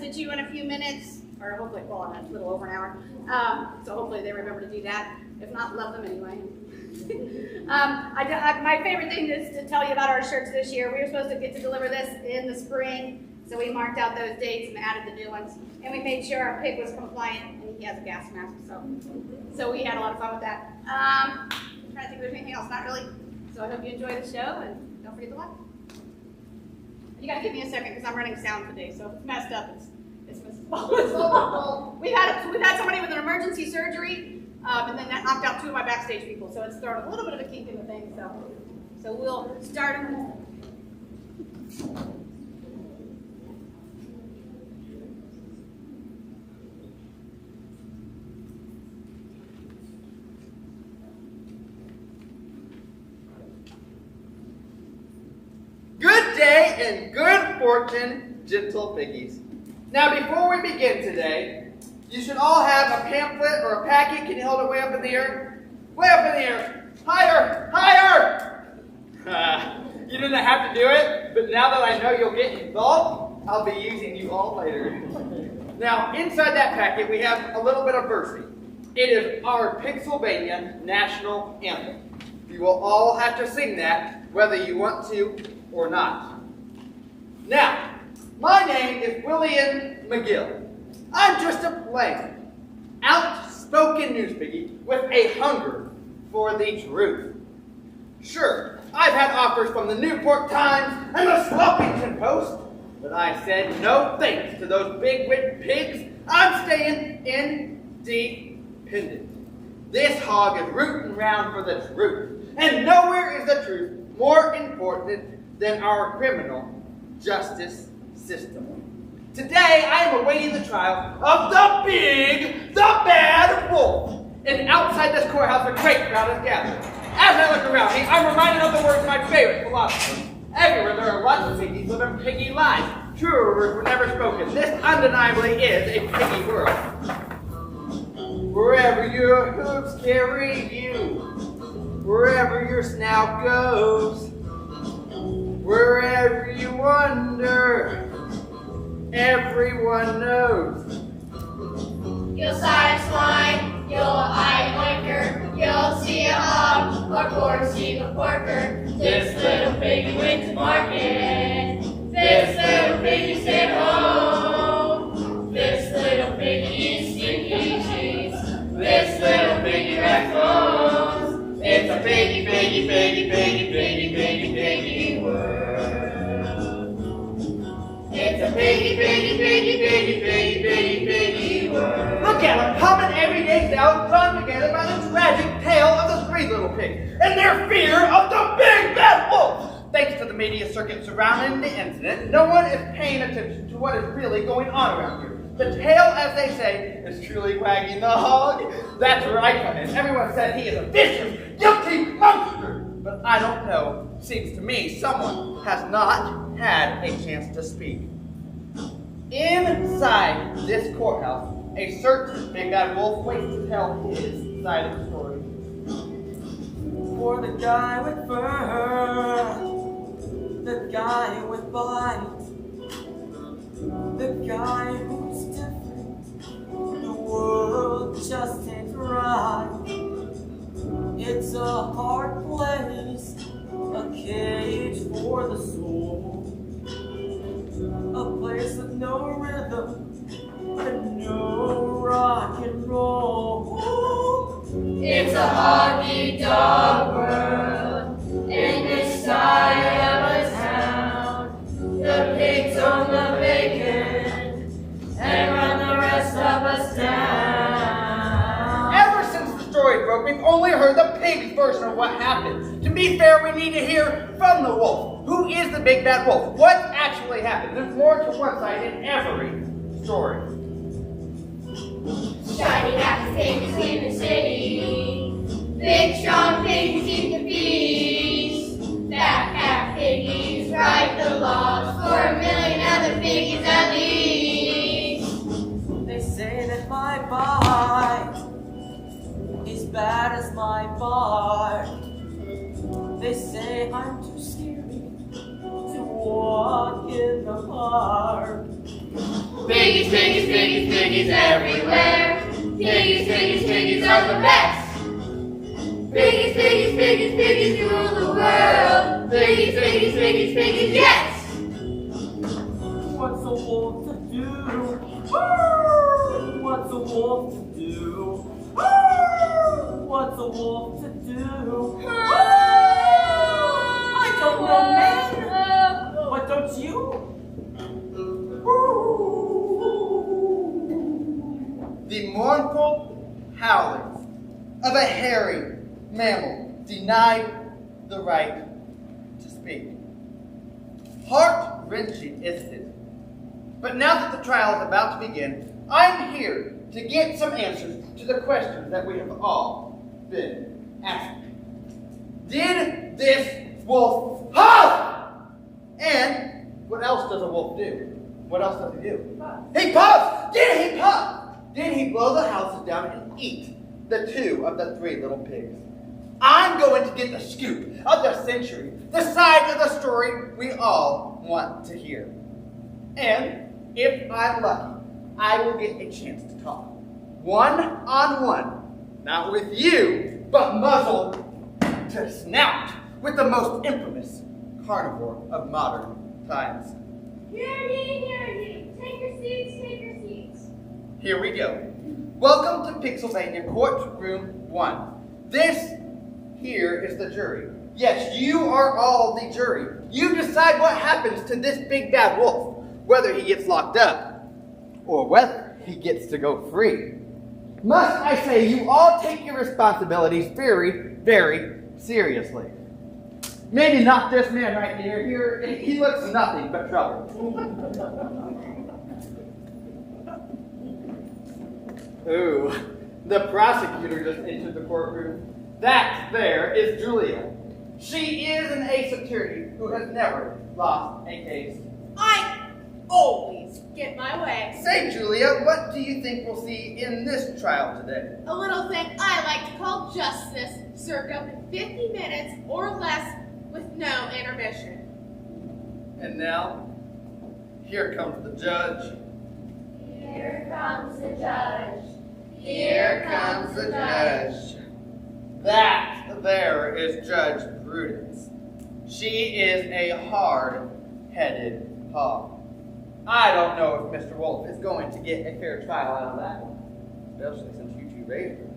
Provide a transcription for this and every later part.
to chew in a few minutes, or hopefully, well, a little over an hour. So hopefully they remember to do that. If not, love them anyway. My favorite thing is to tell you about our shirts this year. We were supposed to get to deliver this in the spring, so we marked out those dates and added the new ones. And we made sure our pig was compliant, and he has a gas mask, so we had a lot of fun with that. I'm trying to think if there's anything else. Not really. So I hope you enjoy the show, and don't forget to like. You gotta give me a second because I'm running sound today, so if it's messed up, it's we've had somebody with an emergency surgery, and then that knocked out 2 of my backstage people, so it's thrown a little bit of a kink in the thing. So we'll start in a minute. Good day and good fortune, gentle piggies. Now, before we begin today, you should all have a pamphlet or a packet. Can you hold it way up in the air? Way up in the air. Higher, higher. You didn't have to do it, but now that I know you'll get involved, I'll be using you all later. Now, inside that packet, we have a little bit of versing. It is our Pennsylvania national anthem. You will all have to sing that, whether you want to or not. Now, my name is William McGill. I'm just a plain, outspoken news piggy with a hunger for the truth. Sure, I've had offers from the Newport Times and the Sloppington Post, but I said no thanks to those big-witted pigs. I'm staying independent. This hog is rooting round for the truth, and nowhere is the truth more important than our criminal justice system. Today, I am awaiting the trial of the bad wolf. And outside this courthouse, a great crowd is gathered. As I look around me, I'm reminded of the words of my favorite philosopher. Everywhere there are lots of piggies living piggy lives. Truer words were never spoken. This undeniably is a piggy world. Wherever your hooves carry you, wherever your snout goes, wherever you wander, everyone knows. You'll sight a swine, you'll eye a blinker, you'll see a hog, or poor see a porker. This little piggy went to market, this little piggy stayed home. This little piggy eats stinky cheese, this little piggy wrecks bones. It's a piggy, piggy, piggy, piggy, piggy, piggy, piggy world. It's a piggy, piggy, piggy, piggy, piggy, piggy, piggy world. Look at them, common everyday sounds run together by the tragic tale of the 3 little pigs and their fear of the big bad wolf. Thanks to the media circuit surrounding the incident, no one is paying attention to what is really going on around here. The tail, as they say, is truly wagging the hog. That's where I come in. Everyone says he is a vicious, guilty monster. But I don't know. Seems to me someone has not had a chance to speak. Inside this courthouse, a certain big bad wolf waits to tell his side of the story. For the guy with fur, the guy with bite, the guy who's different, the world just ain't right. It's a hard place, a cage for the soul, a place with no rhythm and no rock and roll. It's a hoggy dog world in this side of a town. The pigs own the bacon and run the rest of us down. Ever since the story broke, we've only heard the pig's version of what happened. To be fair, we need to hear from the wolf. Who is the big bad wolf? What actually happened? There's more to one side in every story. Shiny happy pigs in the city, big strong pigs eat the feast. Fat cat piggies write the laws for 1,000,000 other piggies at least. They say that my bite is bad as my bark. They say I'm too scary to walk in the park. Big Piggies, piggies, piggies, piggies everywhere. Piggies, piggies, piggies are the best. Piggies, piggies, piggies, piggies rule the world. Piggies, piggies, piggies, piggies, yes! What's a wolf to do? Woo! What's a wolf to do? Woo! What's a wolf to do? I don't know, man. What don't you? The mournful howling of a hairy mammal denied the right to speak. Heart-wrenching, isn't it? But now that the trial is about to begin, I'm here to get some answers to the questions that we have all been asking. Did this wolf huff? And what else does a wolf do? What else does he do? He puffs! Did he puff? Did he blow the houses down and eat the 2 of the 3 little pigs? I'm going to get the scoop of the century, the side of the story we all want to hear. And if I'm lucky, I will get a chance to talk. One-on-one, not with you, but muzzle to snout with the most infamous carnivore of modern times. Hear ye, hear ye. Take your seats, take your seats. Here we go. Welcome to Pennsylvania Courtroom 1. This here is the jury. Yes, you are all the jury. You decide what happens to this big bad wolf, whether he gets locked up or whether he gets to go free. Must I say, you all take your responsibilities very, very seriously. Maybe not this man right here. He looks nothing but trouble. Ooh, the prosecutor just entered the courtroom. That there is Julia. She is an ace attorney who has never lost a case. I always get my way. Say, Julia, what do you think we'll see in this trial today? A little thing I like to call justice, served up in 50 minutes or less with no intermission. And now, here comes the judge. Here comes the judge. Here comes the judge. That there is Judge Prudence. She is a hard-headed hog. I don't know if Mr. Wolf is going to get a fair trial out of that one, especially since you two raised her.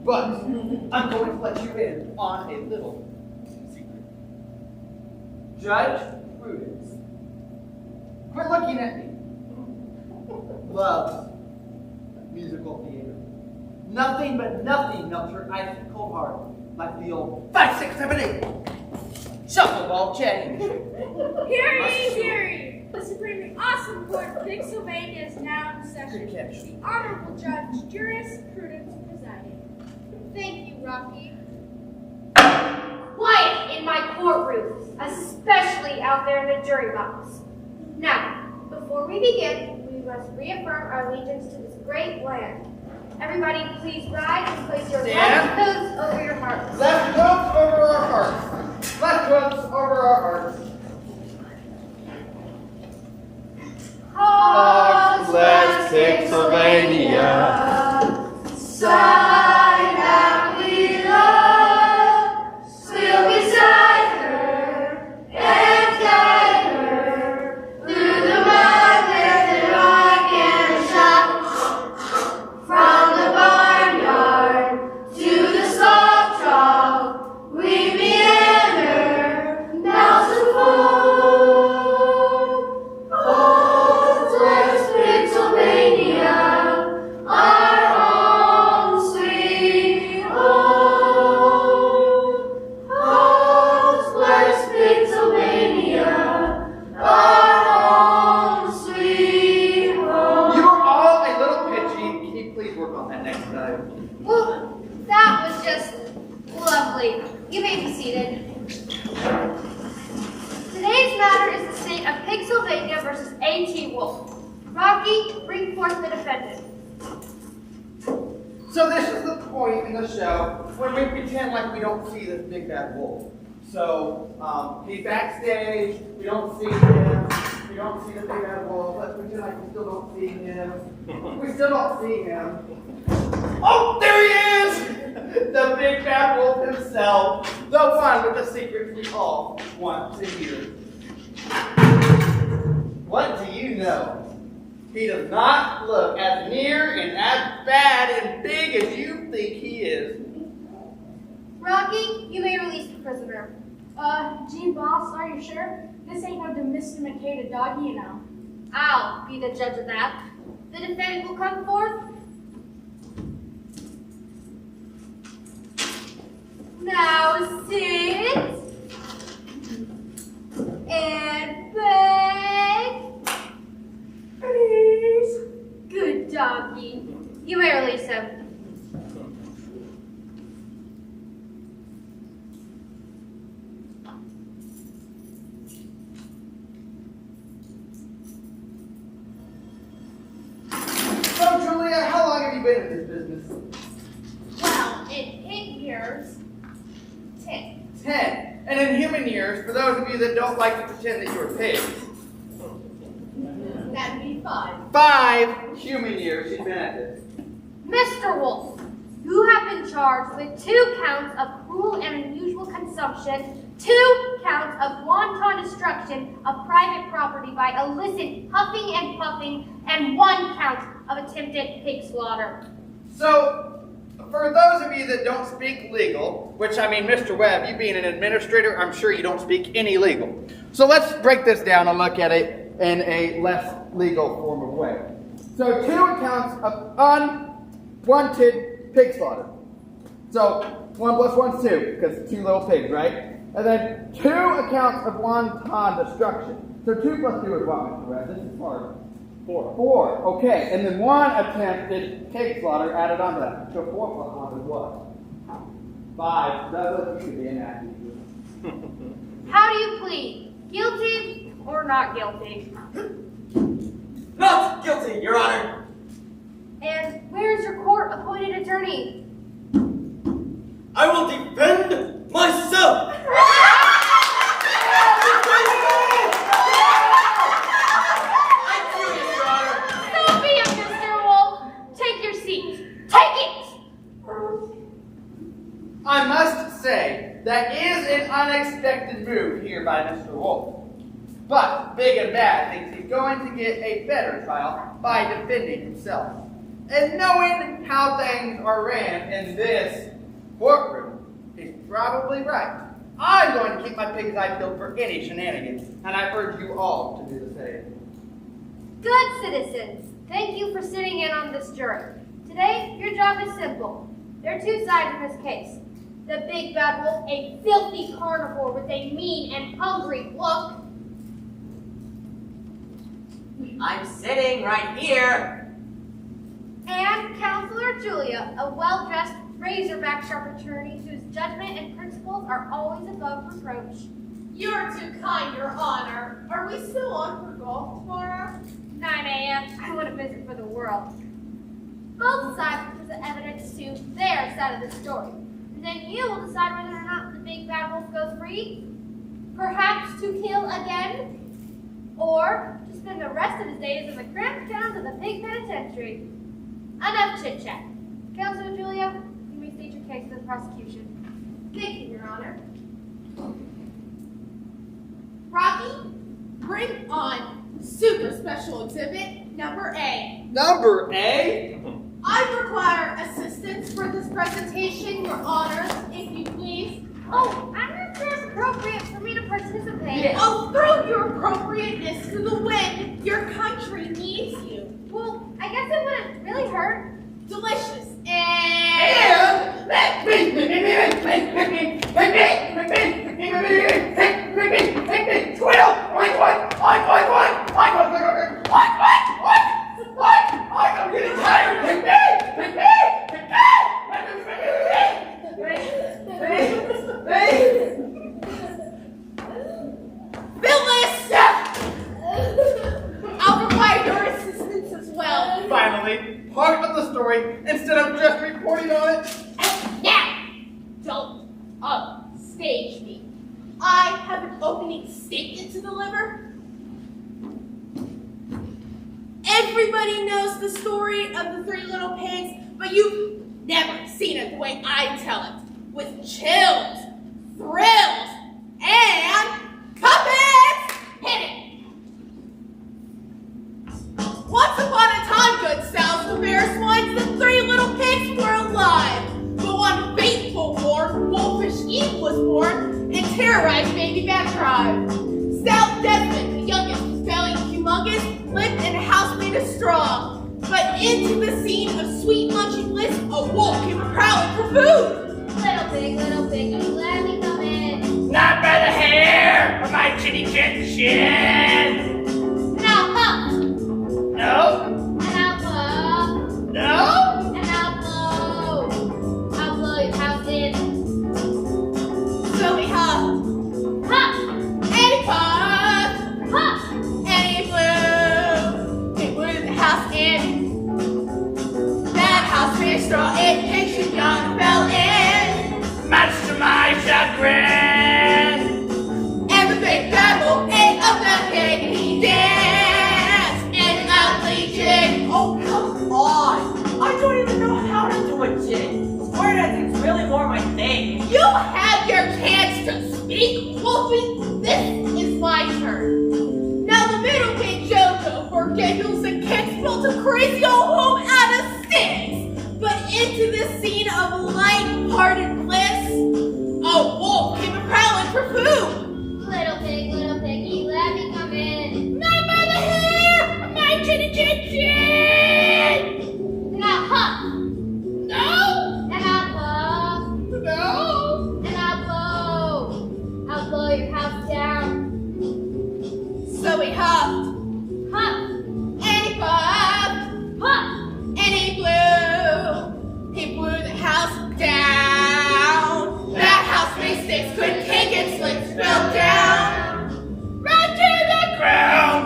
But I'm going to let you in on a little secret. Judge Prudence, quit looking at me. Loves musical theater. Nothing but nothing melts her ice cold heart like the old 5, 6, 7, 8 shuffle ball change. Hear ye, hear ye. The Supremely Awesome Court of Pennsylvania is now in session. Good catch. The Honorable Judge Jurisprudence presiding. Thank you, Rocky. Quiet in my courtroom, especially out there in the jury box. Now, before we begin, we must reaffirm our allegiance to this great land. Everybody, please rise and place your left hooves over your hearts. Left hooves over our hearts. Left hooves over our hearts. Hogs, bless Pennsylvania. Side that we love, we'll beside her and guide her through the mud with the rock and a shot. From the barnyard to the slop trough, we meander, mouths of foam. Oh, West Pennsylvania, our home sweet home. Oh, West Pennsylvania, our home sweet home. You are all a little pitchy. Can you please work on that next time? Well, that was just lovely. You may be seated. Today's matter is the state of Pennsylvania versus A.T. Wolf. Rocky, bring forth the defendant. So this is the point in the show when we pretend like we don't see this big bad wolf. So he's backstage, we don't see him, you don't see the big bad wolf. Let's pretend like we still don't see him. We still don't see him. Oh, there he is! The big bad wolf himself. The one with the secrets we all want to hear. What do you know? He does not look as near and as bad and big as you think he is. Rocky, you may release the prisoner. Gee, boss, are you sure? This ain't no domesticated doggy, you know. I'll be the judge of that. The defendant will come forth. Now sit. And beg. Please. Good doggy. You may release him. So, Julia, how long have you been in this business? Well, in 8 years, 10. 10. And in human years, for those of you that don't like to pretend that you're pigs, That'd be 5. 5 human years you've been at this. Mr. Wolf, you have been charged with 2 counts of cruel and unusual consumption, 2 counts of wanton destruction of private property by illicit huffing and puffing, and 1 count of attempted pig slaughter. So, for those of you that don't speak legal, which I mean, Mr. Webb, you being an administrator, I'm sure you don't speak any legal. So let's break this down and look at it in a less legal form of way. So 2 accounts of unwanted pig slaughter. So 1 plus 1 is 2, because 2 little pigs, right? And then 2 accounts of wanton destruction. So 2 plus 2 is what, Mr. Webb? This is hard. 4. Okay. And then 1 attempted pig slaughter added onto that. So 4 plus 1 is what? 5. That's what you should be enacted. How do you plead? Guilty or not guilty? Not guilty, Your Honor. And where is your court-appointed attorney? I will defend myself. So be it, Mr. Wolf. Take your seat. Take it! I must say, that is an unexpected move here by Mr. Wolf. But Big and Bad thinks he's going to get a better trial by defending himself. And knowing how things are ran in this courtroom, he's probably right. I'm going to keep my pig's eye peeled for any shenanigans, and I urge you all to do the same. Good citizens, thank you for sitting in on this jury. Today, your job is simple. There are 2 sides in this case. The big bad wolf, a filthy carnivore with a mean and hungry look. I'm sitting right here. And Counselor Julia, a well-dressed, razorback sharp attorney whose judgment and principles are always above reproach. You're too kind, Your Honor. Are we still on for golf tomorrow? 9 a.m. I wouldn't miss it for the world. Both sides will present evidence to their side of the story. And then you will decide whether or not the big bad wolf goes free, perhaps to kill again, or to spend the rest of his days in the cramped towns of the pig penitentiary. Enough chit-chat. Counselor Julia, you may state your case to the prosecution. Thank you, Your Honor. Rocky, bring on super special exhibit number A. Number A? I require assistance for this presentation, Your Honor, if you please. Oh, I'm not sure it's appropriate for me to participate. Oh, throw your appropriateness to the wind. Your country needs you. Well, I guess it wouldn't really hurt. Delicious. And let me squeal! I'm getting tired! Phyllis! I'll provide your assistance as well. Finally, part of the story instead of just reporting on it. And now, don't upstage me. I have an opening statement to deliver. Everybody knows the story of the three little pigs, but you've never seen it the way I tell it. With chills, thrills, and puppets! Hit it! Once upon a time, good sounds, the fair swines, the three little pigs were alive. But one fateful war, wolfish Eve was born and terrorized baby back tribe. Stout Desmond, the youngest, was belly humongous, lived in a house made of straw. But into the scene of sweet munching bliss, a wolf came prowling for food. Little pig, let me come in. Not by the hair of my chin chin. Now huff, No, and I'll puff, no. and I'll blow. I'll blow your house in. So we huffed, Huff, and he puffed, huff, and he blew. He blew the house in. That house made of straw, it pictured young fell in. Much to my chagrin. And the big bad wolf ate up that pig, and he danced an ugly jig. Oh, come on! I don't even know how to do a jig. Square dancing's really more my thing. You have your chance to speak, Wolfie. This is my turn. Now the middle pig Jojo, for giggles and kicks, built a crazy old home out of sticks. But into this scene of light-hearted bliss, a wolf came prowling for food. little piggy, let me come in. Not by the hair of my chin chin chin. Now huff, No, and I'll puff, no. and I'll blow your house down. So we huffed, Huff, and he puffed, huff, and he blew. He blew the house down. That house made sticks, couldn't take it, slicks fell down. Right to the ground.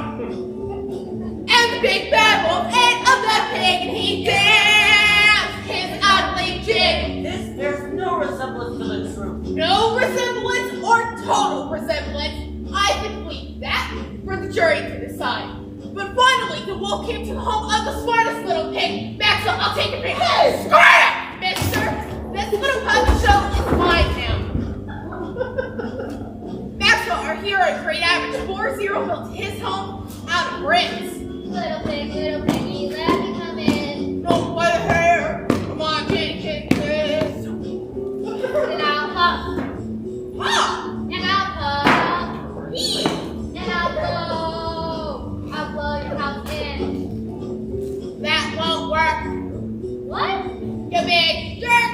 And the big bad wolf ate up that pig, and he danced his ugly jig. This bears no resemblance to the truth. No resemblance or total resemblance. I think leave that for the jury to decide. But finally, the wolf came to the home of the smartest little pig. Maxwell, I'll take your pick. Hey, squirt! Mister, this little puppet show is mine now. Maxwell, our hero, great average 4-0, built his home out of bricks. little piggy, let me come in. No by the hair, come on, kitty, Chris. And I'll huff, Ah! and I'll puff, Yee! and I'll blow your house in. That won't work, What? you big jerk.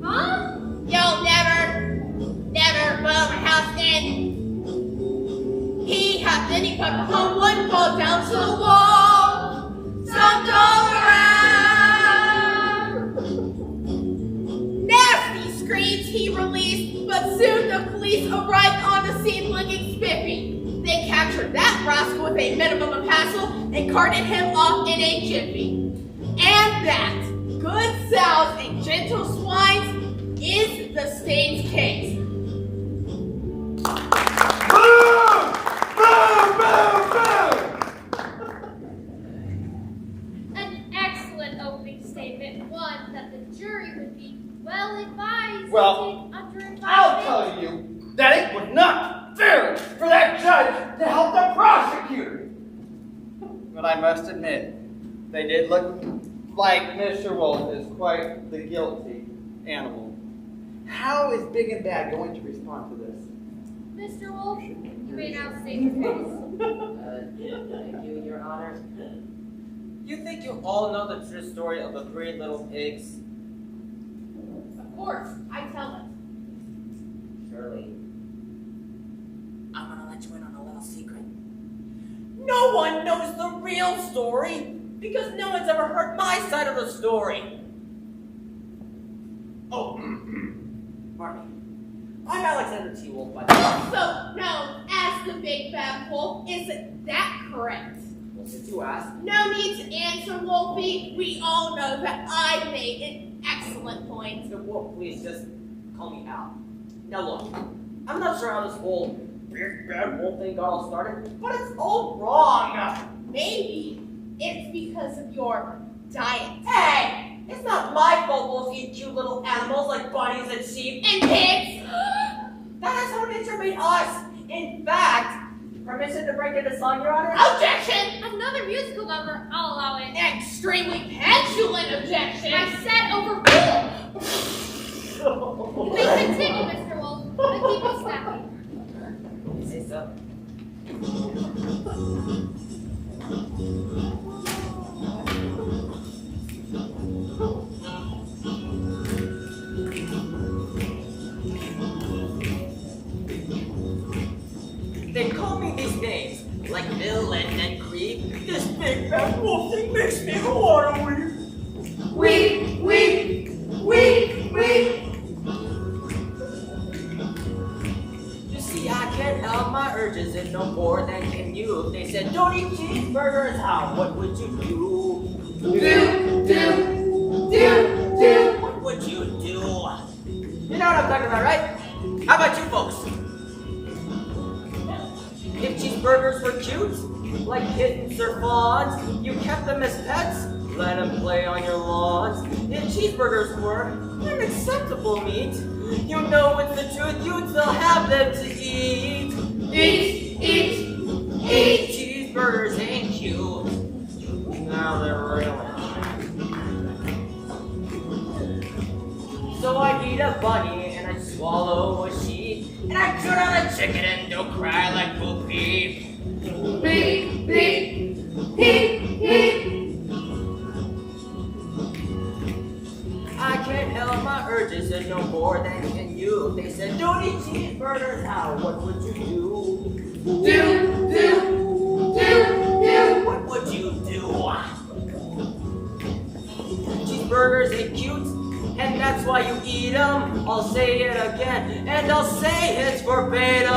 Huh? You'll never blow my house in. He huffed and he puffed, the home wouldn't fall down to the wall. Stomped all around. Nasty screams he released, but soon the police arrived on the scene looking spiffy. They captured that rascal with a minimum of hassle and carted him off in a jiffy. And that, good sows and gentle swines, is the state's case. Boom! Boom! Boom! Boom! An excellent opening statement, one that the jury would be well advised Well, to take under advisement. I'll tell you that it was not fair for that judge to help the prosecutor. But I must admit, they did look like Mr. Wolf is quite the guilty animal. How is Big and Bad going to respond to this? Mr. Wolf, you may now state your case. Thank you, Your Honor. You think you all know the true story of the three little pigs? Of course, I tell it. Surely. I'm gonna let you in on a little secret. No one knows the real story because no one's ever heard my side of the story. Oh, pardon me. I'm Alexander T. Wolf, by the way. Also known as the Big Bad Wolf, isn't that correct? Well, since you asked, No need to answer, Wolfie. We all know that I made an excellent point. Mr. Wolf, please just call me Al. Now look, I'm not sure how this whole Big Bad Wolf thing got all started, but it's all wrong. Maybe It's because of your diet. Hey! It's not my fault wolves eat cute little animals like bunnies and sheep. And pigs! That is how nature made us. In fact, permission to break into song, Your Honor? Objection! Another musical number, I'll allow it. Extremely petulant objection! I said overruled. Please continue, Mr. Wolf. The keep snapping. You say so? They call me these names, like villain and creep. This big bad wolf thing makes me wanna weep. Weep. You see, I can't help my urges and no more than can you. If they said, don't eat cheeseburgers, how? What would you do? What would you do? You know what I'm talking about, right? How about you folks? If cheeseburgers were cute, like kittens or fawns, you kept them as pets, let them play on your lawns. If cheeseburgers were unacceptable meat, you know it's the truth, you'd still have them to eat. Eat! Cheeseburgers ain't cute. Now they're really. So I eat a bunny and I swallow a sheep. And I turn on a chicken and don't cry like Bo Peep. Beep. I can't help my urges and no more than can you. If they said, don't eat cheeseburgers, how? What would you do? What would you do? Cheeseburgers ain't cute. And that's why you eat them. I'll say it again, and I'll say it's verbatim.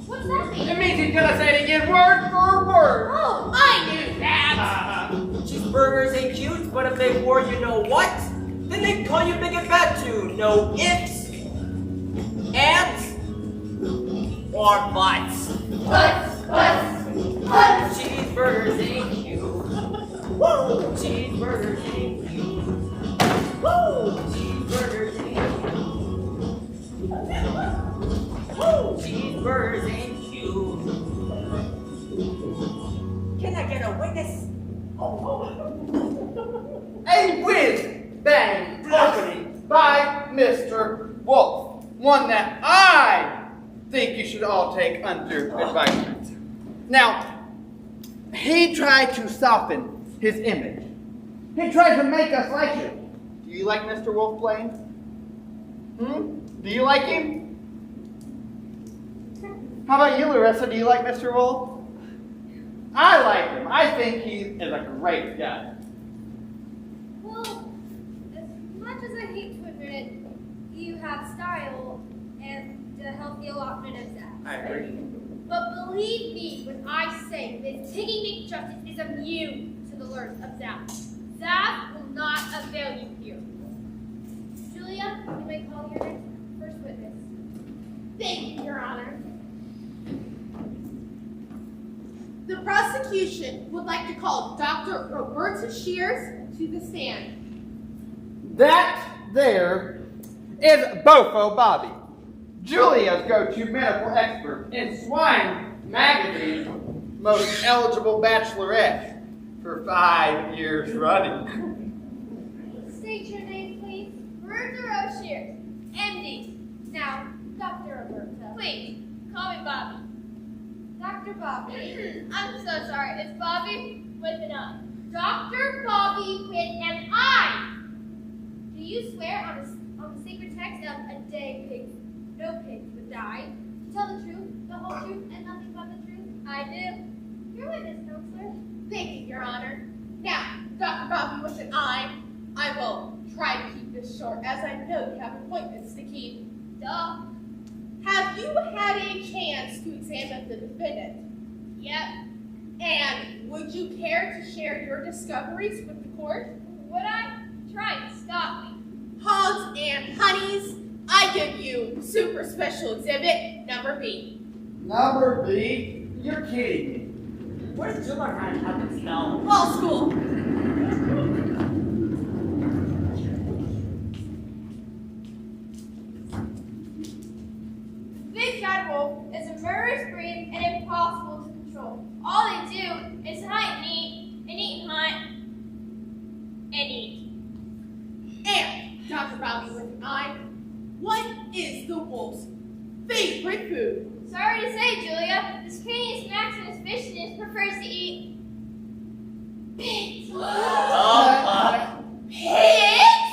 What's that mean? It means he's gonna say it again word for word. Oh, I knew that. Cheeseburgers ain't cute, but if they were, you know what? Then they'd call you big and fat too. No ifs, ands, or buts. Cheeseburgers ain't cute. Woo! Cheeseburgers ain't cute. Woo! Cheeseburgers ain't cute. Woo! Cheeseburgers ain't cute. Can I get a witness? A whiz-bang opening by Mr. Wolf. One that I think you should all take under advisement. Now, he tried to soften his image. He tried to make us like him. Do you like Mr. Wolf Blaine? Do you like him? How about you, Larissa? Do you like Mr. Wolf? I like him. I think he is a great guy. Well, as much as I hate to admit it, you have style and a healthy allotment of that. I agree. But believe me when I say that Ticking Justice is immune to the lures of Zap. Zap will not avail you here. Julia, you may call your next first witness. Thank you, Your Honor. The prosecution would like to call Dr. Roberta Shears to the stand. That there is Bofo Bobby, Julia's go-to medical expert in Swine Magazine's most eligible bachelorette for 5 years running. State your name, please. Roberta Shears, MD. Now, Dr. Roberta. Please, call me Bobby. Dr. Bobby. I'm so sorry. It's Bobby with an I. Dr. Bobby with an I. Do you swear on the sacred text of a day no pigs would die? To tell the truth, the whole truth, and nothing but the truth? I do. Your witness, counselor. Thank you, Your Honor. Now, Dr. Bobby with an I will try to keep this short, as I know you have appointments to keep. Duh. Have you had a chance to examine the defendant? Yep. And would you care to share your discoveries with the court? Would I? Try to stop me. Hogs and honeys, I give you super special exhibit number B. Number B? You're kidding me. Where did you learn how to have them spell? Law school. Big Bad Wolf is a murderous breed and impossible to control. All they do is hunt and eat and hunt and eat. And Dr. Bobby with an eye, what is the wolf's favorite food? Sorry to say, Julia, this king snacks and his fishiness prefers to eat pigs. Pigs?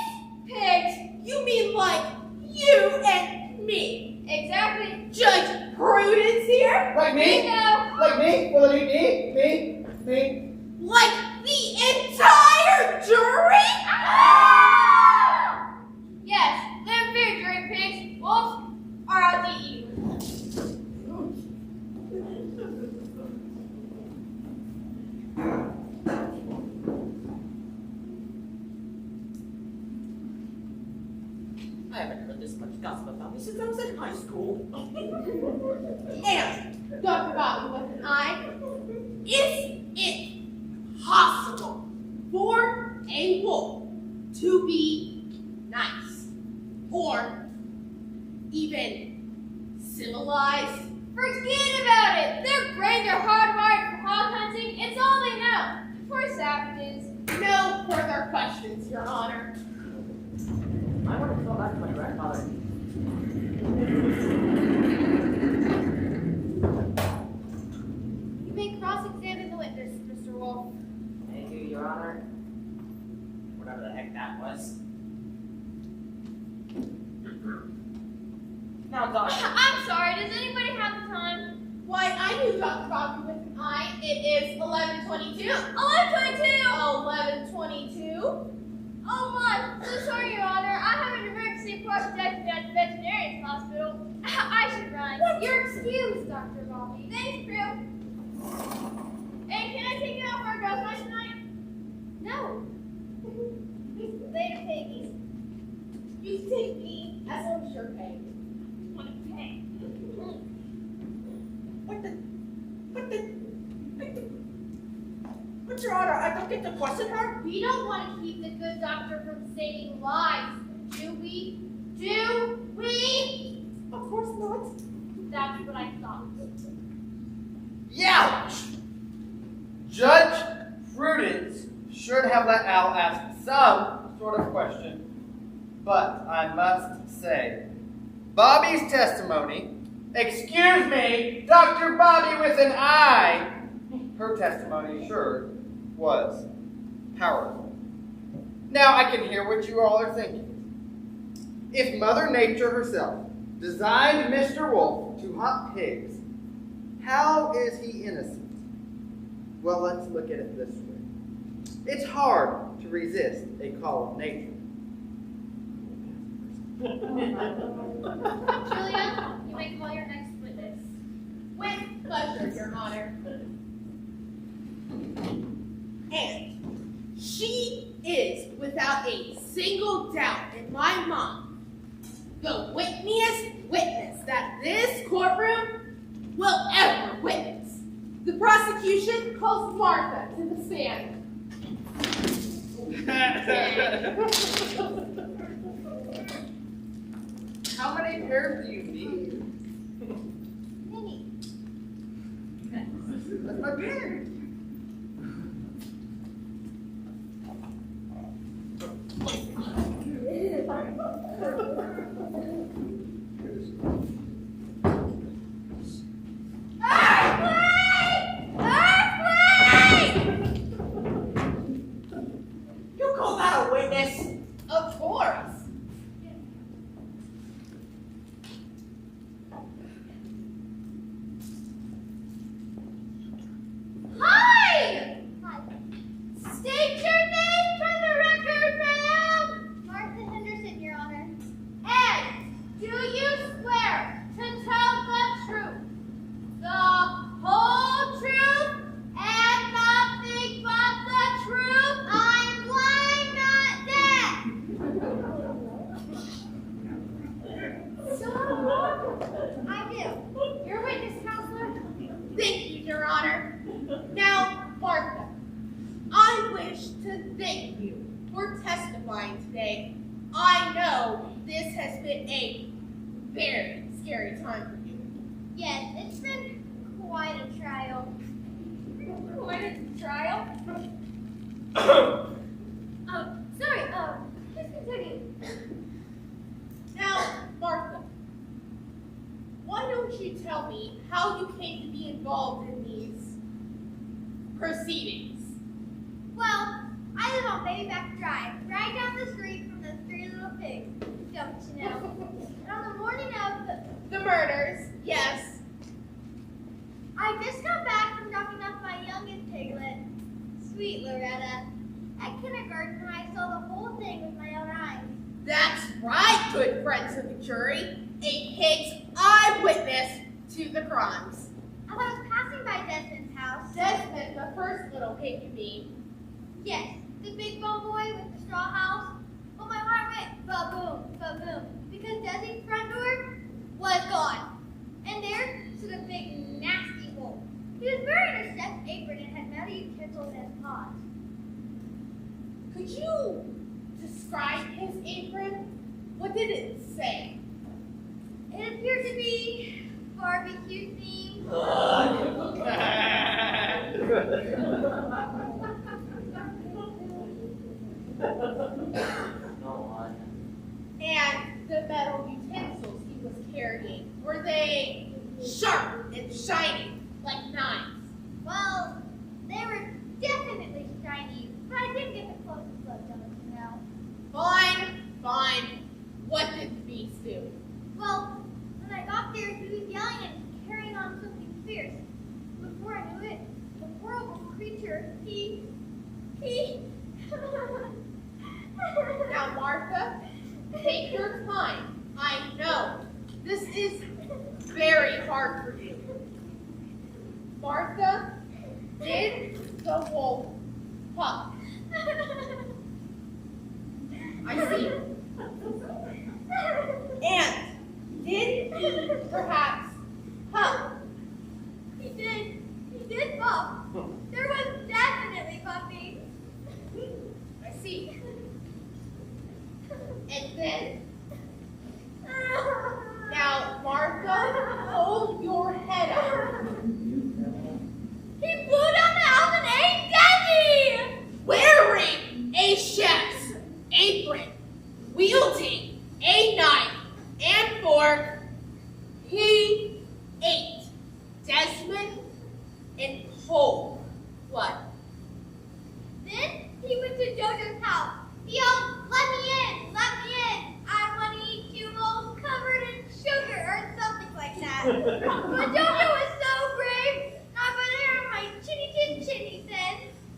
Pigs? You mean like you and me? Exactly. Judge Prudence here? Like me? Bingo. Like me? Will it be me? Me? Like the entire jury? Yes, they're very jury pigs. Wolves are out to eat you. I haven't heard this much gossip about me since I was in high school. And Dr. Bobby with an eye, is it possible for a wolf to be nice or even civilized? Forget about it. Their brains are hardwired for hog hunting. It's all they know. Poor savages. No further questions, Your Honor. I want to go back to my grandfather. You may cross-examine the witness, Mr. Wolf. Thank you, Your Honor. Whatever the heck that was. Now, Doctor. I'm sorry. Does anybody have the time? Why, I knew Dr. Bobby with an eye. It is 11:22. 11:22. 11:22. Oh my! So sorry, Your Honor. I have an emergency project at the veterinarian's hospital. I should run. You're excused, Dr. Bobby. Thanks, Prue. And can I take you out for a girls' night tonight? No. Later, piggies. You take me as I'm sure paying. Want to pay? But Your Honor, I don't get to question her. We don't want to keep the good doctor from saving lives, do we? Do we? Of course not. That's what I thought. Youch! Judge Prudence should have let Al ask some sort of question. But I must say, Bobby's testimony, excuse me, Dr. Bobby with an eye, her testimony sure was powerful. Now I can hear what you all are thinking. If Mother Nature herself designed Mr. Wolf to hunt pigs, how is he innocent? Well, let's look at it this way. It's hard to resist a call of nature. Julia, you may call your next witness. With pleasure, Your Honor. And she is, without a single doubt in my mind, the whitneyest witness that this courtroom will ever witness. The prosecution calls Martha to the stand. How many pairs do you need? Minnie. That's my pair. You call that a witness? Of course. Hi! Hi. State your name for the record, ma'am! Martha Henderson, Your Honor. And do you swear to tell the truth, the whole truth, and nothing but the truth? I'm blind, not deaf! testifying today, I know this has been a very scary time for you. Yes, it's been quite a trial. Quite a trial? Sorry, please continue. Now, Martha, why don't you tell me how you came to be involved in these proceedings? Well, I live on Baby Back Drive, right down the street from the Three Little Pigs, don't you know? And on the morning of The murders, yes. I just got back from dropping off my youngest piglet, sweet Loretta, at kindergarten, and I saw the whole thing with my own eyes. That's right, good friends of the jury. A pig's eyewitness to the crimes. As I was passing by Desmond's house, Desmond, the first little pig you mean. yes, the big bone boy with the straw house, well, my heart went ba-boom, ba-boom, because Desi's front door was gone. And there stood a big, nasty wolf. He was wearing a chef's apron and had metal utensils in his paws. Could you describe his apron? What did it say? It appeared to be barbecue themed. And the metal utensils he was carrying, were they sharp and shiny like knives? Well, they were definitely shiny, but I didn't get the closest look, don't you know? Fine, fine. What did the beast do? Well, when I got there, he was yelling and carrying on something fierce. Before I knew it, the horrible creature, he... Now, Martha, take your time. I know this is very hard for you. Martha, did the wolf huff? I see. And did he perhaps huff? He did buff. There was definitely puppy. I see. And then, now, Martha, hold your head up. He blew down the house and ate Desi! Wearing a chef's apron, wielding a knife and fork, he ate Desmond in cold blood. Then he went to JoJo's house. He yelled, "Let me in! Let me in! I want to eat you rolls covered in sugar," or something like that. But JoJo was so brave. "Not by the hair of my chinny chin chin," he said.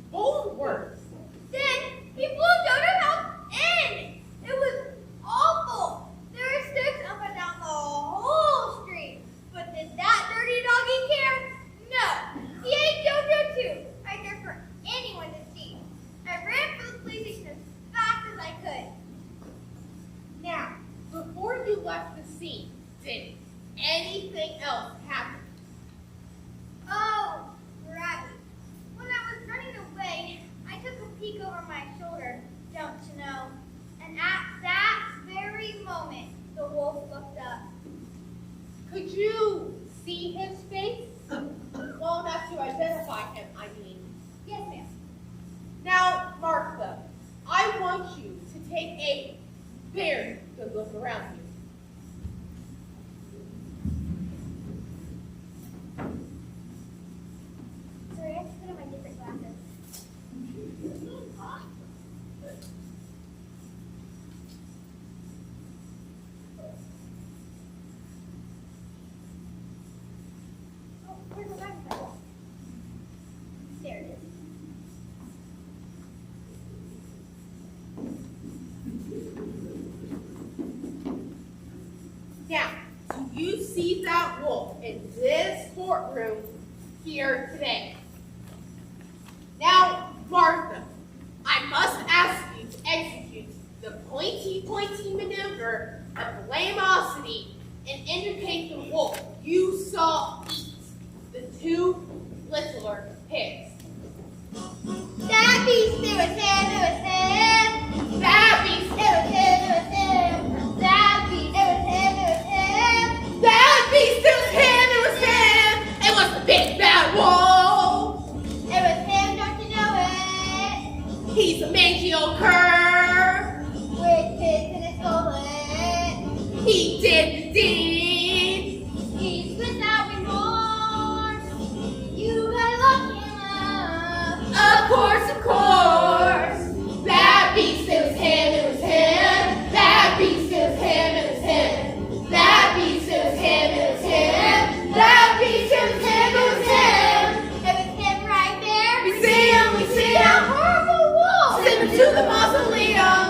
Bold words. Then he blew JoJo's house in. It was awful. There were sticks up and down the whole street. But did that dirty doggy care? No. He ate JoJo too, right there for anyone to see. I ran for the police station as fast as I could. Now, before you left the scene, did anything else happen? Oh, right. When I was running away, I took a peek over my shoulder, don't you know? And at that very moment, the wolf looked up. Could you see his face? Well enough to identify him, I mean. Yes, ma'am. Now, Martha, I want you to take a very good look around you. Sorry, I have to put on my different glasses. Oh, where's my magnifying? There it is. Now, do you see that wolf in this courtroom here today? Now, Martha, I must ask you to execute the pointy maneuver of blamosity and indicate the wolf you saw eat the two littler pigs. That beast, it was him, it was him. That He's a mangy old cur. With kids in his gullet. He did indeed. He's without remorse. You gotta look him up. Of course, of course. That beast, it was him, it was him. That beast, it was him, it was him. That beast, it was him, it was him. That beast, it was him, it was him. It was him right there. We see him, we see him. Horrible wolf. Send him to the mausoleum.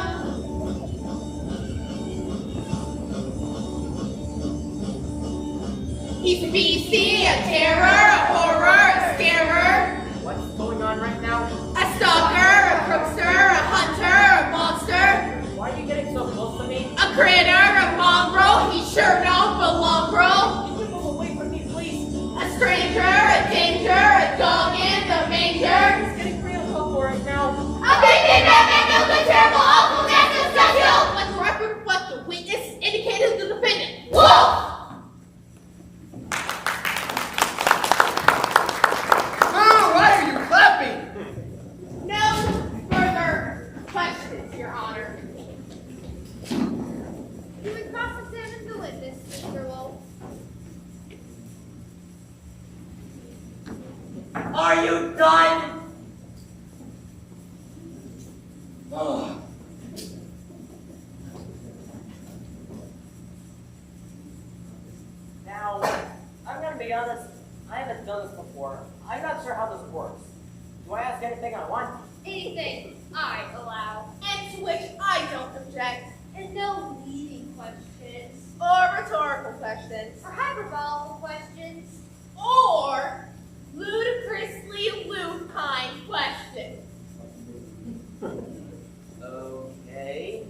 He's a beastie, a terror, a horror, a scarer, What's going on right now? a stalker, a crookster, a hunter, a monster, Why are you getting so close to me? a critter, a mongrel. He sure don't belong, bro. Can you move away from me, please? A stranger, a danger, a dog in the manger. It's getting real helpful right now. A big, big, bad, bad, no good, terrible, awful, nasty, special. Let the record reflect the witness indicated the defendant. Wolf! Oh, why are you clapping? No further questions, Your Honor. You would cross-examine the witness, Mr. Wolf. Are you done? Oh. Now, I'm gonna be honest, I haven't done this before. I'm not sure how this works. Do I ask anything I want? Anything I allow. And to which I don't object. And no leading questions. Or rhetorical questions. Or hyperbolical questions. Or ludicrously lupine questions. Okay.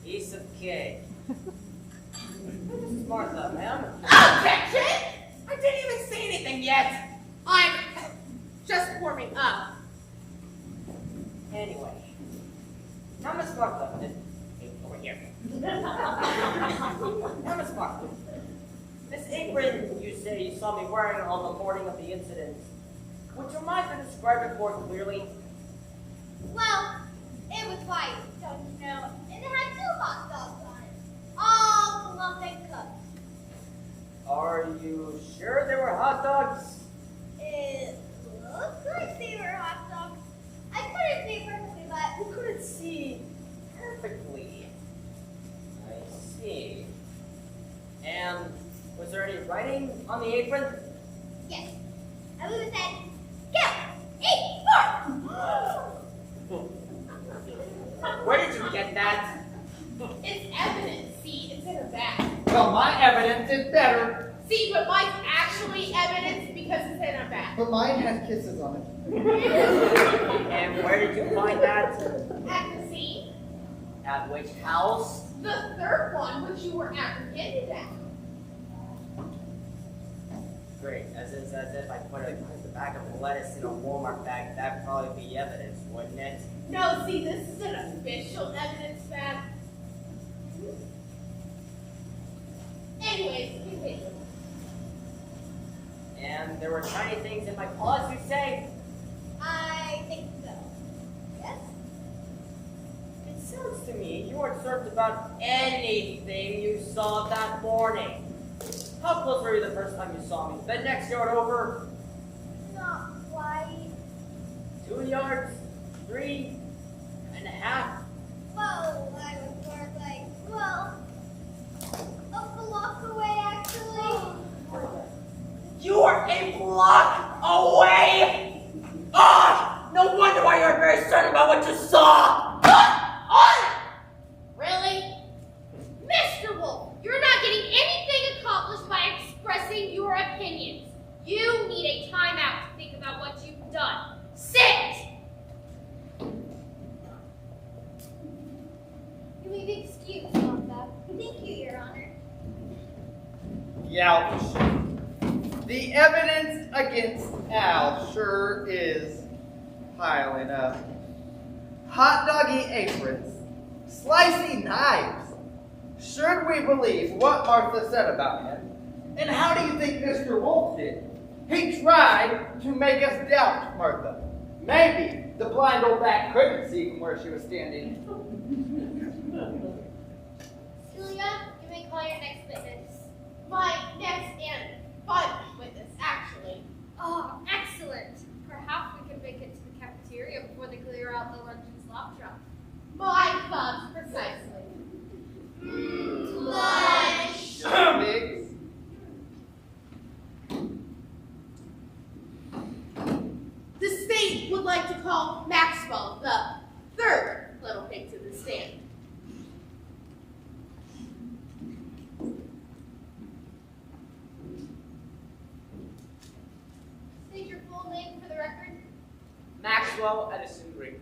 Piece of cake. Mrs. Martha, ma'am. Objection! I didn't even say anything yet. I'm just warming up. Anyway. Now, Miss Martha. Over here. Now, Miss Martha. Miss Apron, you say you saw me wearing on the morning of the incident. Would you mind to describe it more clearly? Well, it was white, don't you know? And it had 2 hot dogs on it. All plumped and cooked. Are you sure they were hot dogs? It looked like they were hot dogs. I couldn't see perfectly, but You couldn't see perfectly. I see. And was there any writing on the apron? yes. I would have said, go! 8, 4! Where did you get that? It's evidence. See, it's in a bag. Well, my evidence is better, See, but mine's actually evidence because it's in a bag. but mine has kisses on it. And where did you find that? At the scene, At which house? the third one which you were apprehended at. Great, as if I put the back of a lettuce in a Walmart bag, that'd probably be evidence, wouldn't it? No, see, this is an official evidence bag. Anyways, continue. And there were tiny things in my paws, you say? I think so. Yes? It sounds to me you weren't served about anything you saw that morning. How close were you the first time you saw me? The next yard over? Not quite. 2 yards? 3.5? Well, I was more like, well, a block away, actually. You are a block away! Ah! No wonder why you're very certain about what you saw! Really? Mr. Wolf, you're not getting anything accomplished by expressing your opinions. You need a timeout to think about what you've done. Sit! You may be excused, Martha. Thank you, Your Honor. Youch. The evidence against Al sure is piling up. Hot doggy aprons, slicey knives. Should we believe what Martha said about him? And how do you think Mr. Wolf did? He tried to make us doubt Martha. Maybe the blind old bat couldn't see from where she was standing. Celia, you may call your next witness. My next and final witness, actually. Oh, excellent. Perhaps we can make it to the cafeteria before they clear out the lunch and slop truck. My thoughts precisely. Lunch. Biggs. The state would like to call Maxwell the third little pig to the stand. State your full name for the record. Maxwell Edison Rigby.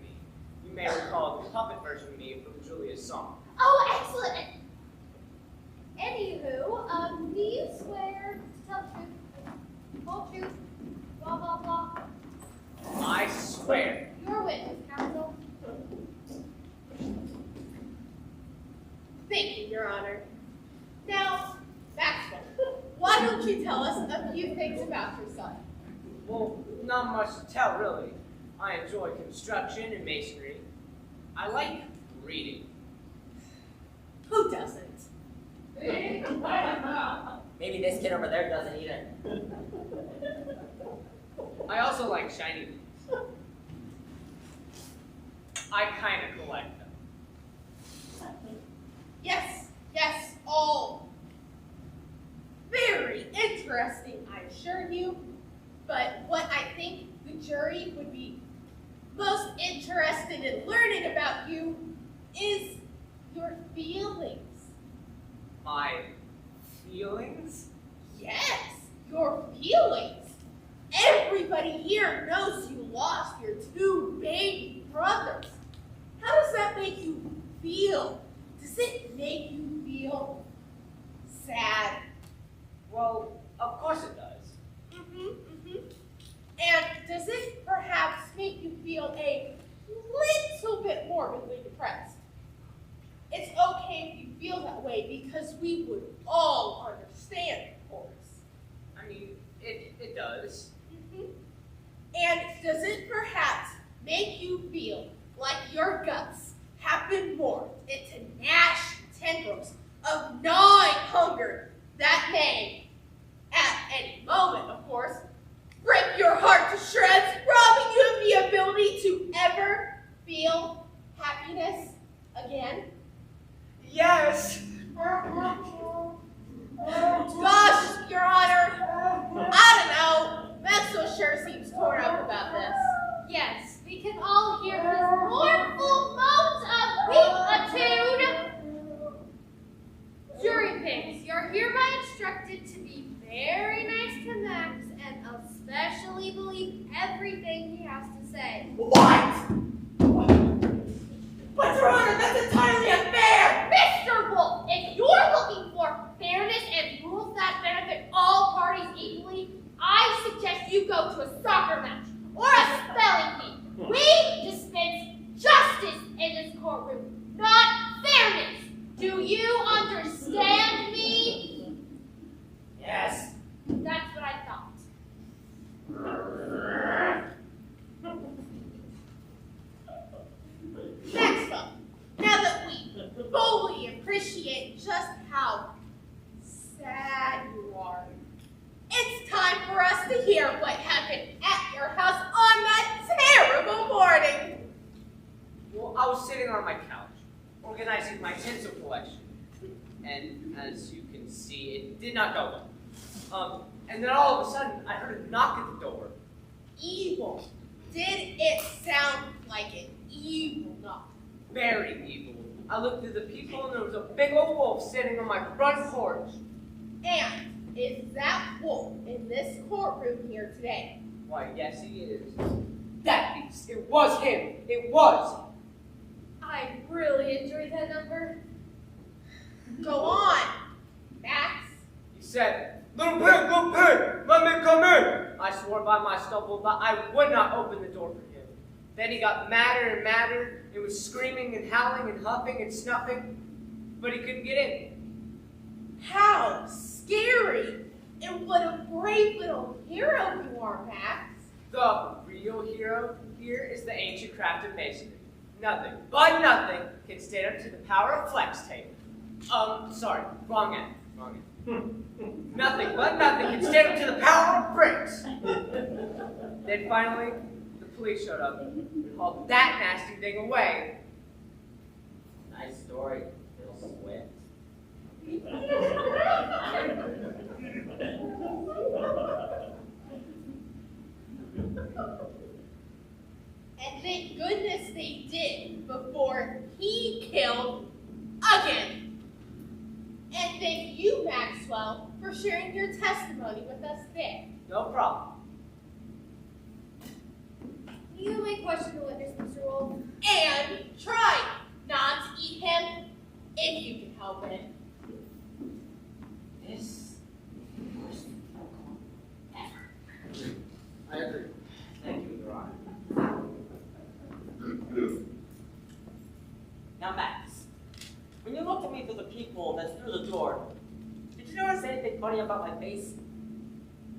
You may recall the puppet version of me from Julia's song. Oh, excellent. Anywho, do you swear to tell the truth, whole truth, blah, blah, blah? I swear. Your witness, counsel. Thank you, Your Honor. Now, Maxwell, why don't you tell us a few things about yourself? Well, not much to tell, really. I enjoy construction and masonry. I like reading. Who doesn't? Maybe this kid over there doesn't either. I also like shiny things. I kind of collect them. Yes, all very interesting, I assure you. But what I think the jury would be most interested in learning about you is your feelings. My feelings? Yes, your feelings. Everybody here knows you lost your two baby brothers. How does that make you feel? Does it make you feel sad? Well, of course it does. And does it perhaps make you feel a little bit morbidly depressed? It's okay if you feel that way because we would all understand, of course. I mean, it does. And does it perhaps make you feel like your guts have been morphed into gnashing tendrils of gnawing hunger that may, at any moment, of course, break your heart to shreds, robbing you of the ability to ever feel happiness again? Yes! Gosh, Your Honor, I don't know. Maxwell sure seems torn up about this. Yes, we can all hear his mournful moans of beatitude. Jury pigs, you're hereby instructed to be very nice to Max and especially believe everything he has to say. What? But Your Honor, that's entirely unfair! Mr. Wolf, if you're looking for fairness and rules that benefit all parties equally, I suggest you go to a soccer match or a spelling bee. We dispense justice in this courtroom, not fairness. Do you understand me? Yes. That's what I thought. Maxwell, now that we fully appreciate just how sad you are, it's time for us to hear what happened at your house on that terrible morning. Well, I was sitting on my couch, organizing my tinsel collection. And as you can see, it did not go well. And then all of a sudden, I heard a knock at the door. Evil. Did it sound like an evil knock? Very evil. I looked through the peephole and there was a big old wolf sitting on my front porch. And is that wolf in this courtroom here today? Why, yes, he is. That beast. It was him. It was. I really enjoyed that number. Go on, Max. He said, little pig, let me come in. I swore by my stubble that I would not open the door for him. Then he got madder and madder and was screaming and howling and huffing and snuffing, but he couldn't get in. How scary. And what a brave little hero you are, Max. The real hero, Here is the ancient craft of masonry. Nothing, but nothing, can stand up to the power of flex tape. Sorry, wrong end. Nothing but nothing can stand up to the power of bricks. Then finally, the police showed up and hauled that nasty thing away. Nice story, Bill Swift. And thank goodness they did before he killed again. And thank you, Maxwell, for sharing your testimony with us there. No problem. You may question the witness, Mr. Wolf. And try not to eat him if you can help it. This is the worst phone call ever. I agree. Thank you, Your Honor. Now, Max, when you looked at me through the peephole that's through the door, did you notice anything funny about my face?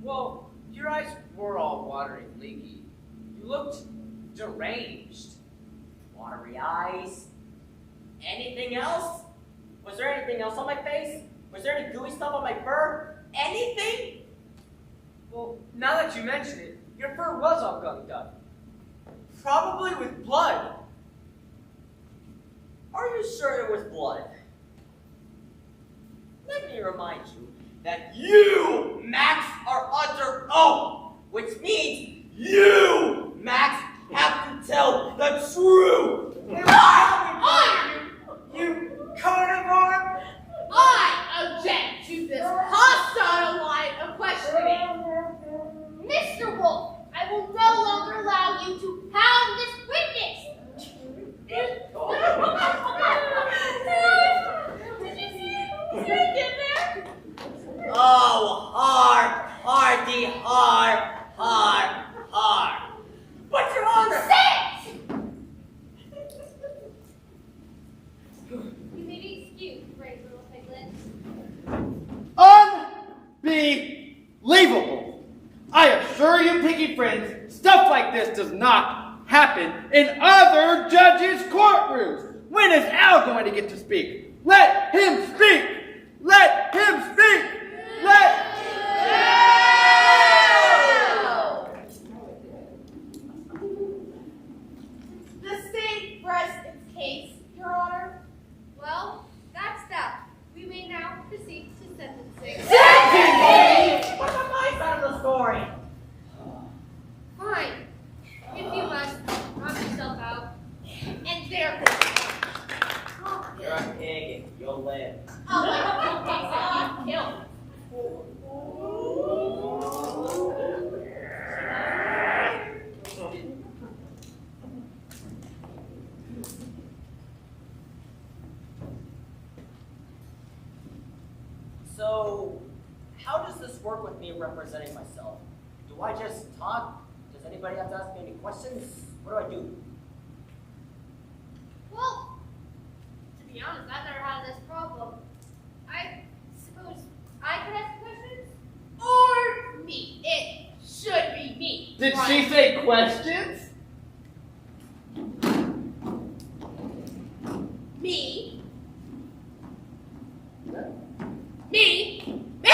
Well, your eyes were all watery and leaky. You looked deranged. Watery eyes? Anything else? Was there anything else on my face? Was there any gooey stuff on my fur? Anything? Well, now that you mention it, your fur was all gummed up. Probably with blood. Are you sure it was blood? Let me remind you that you, Max, are under oath, which means you, Max, have to tell the truth. You carnivore! I object to this hostile line of questioning. Mr. Wolf, I will no longer allow you to pound this witness. Did you see what he did there? Oh, hard, hardy, hard. But Your Honor! You may be excused, brave little piglet. Unbelievable! I assure you, piggy friends, stuff like this does not happen in other judges' courtrooms. When is Al going to get to speak? Let him speak! Let him speak! The state rests its case, Your Honor. Well, that's that. We may now proceed to sentencing. What's on my side of the story? Fine. If you must, knock yourself out. And there. You're a pig and you'll live. Oh, my God. Killed. So, how does this work with me representing myself? Do I just talk? Does anybody have to ask me any questions? What do I do? Well, to be honest, I've never had this problem. I suppose I could ask questions? Or me. It should be me. Did right? she say questions? Me? Me? Me?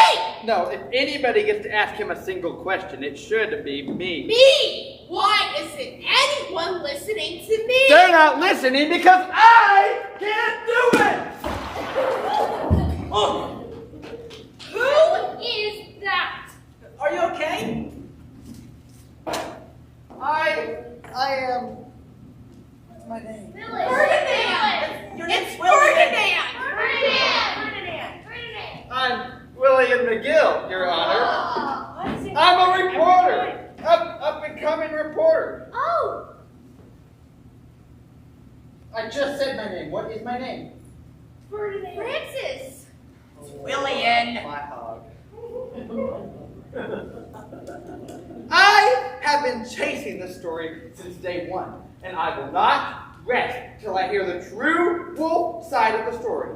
No, if anybody gets to ask him a single question, it should be me. Me? Why isn't anyone listening to me? They're not listening because I can't do it! Oh, Who is that? are you okay? I am. What's my name? Ferdinand! Your It's name's William. Ferdinand! I'm William McGill, Your Honor. I'm a reporter. Up and coming reporter. Oh, I just said my name. What is my name? Francis. William. My hog. I have been chasing this story since day one, and I will not rest till I hear the true wolf side of the story.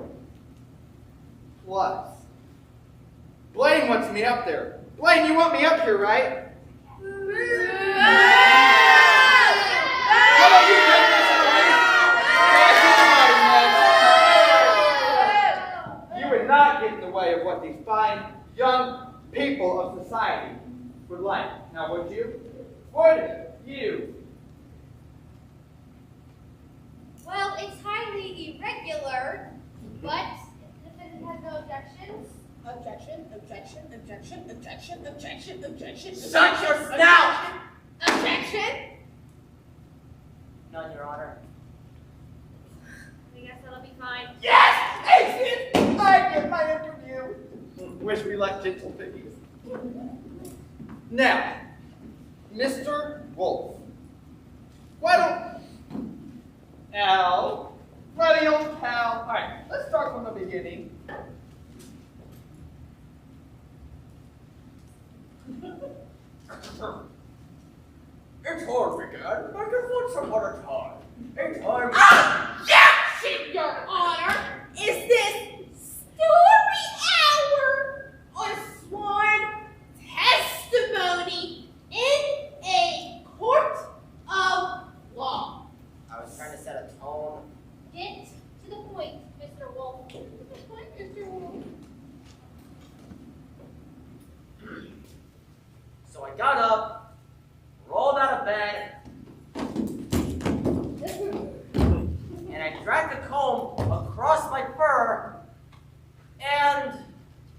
Plus, Blaine wants me up there. Blaine, you want me up here, right? staple of society would like. Now, would you? Would you? Well, it's highly irregular, but if the defendant has no objections. Objection, objection, objection, objection, objection, objection. Shut your snout! Objection. None, Your Honor. I guess that'll be fine. Yes! Exit! I get my interview. Wish me luck, gentle piggies. Now, Mr. Wolf. Why don't... Al. Buddy, old pal. All right, let's start from the beginning. It's hard begun. I just want some other time. A time. Objection, Your Honor. Is this story hour or sworn testimony in a court of law? I was trying to set a tone. Get to the point, Mr. Wolf. Get to the point, Mr. Wolf. So I got up, rolled out of bed, and I dragged the comb across my fur, and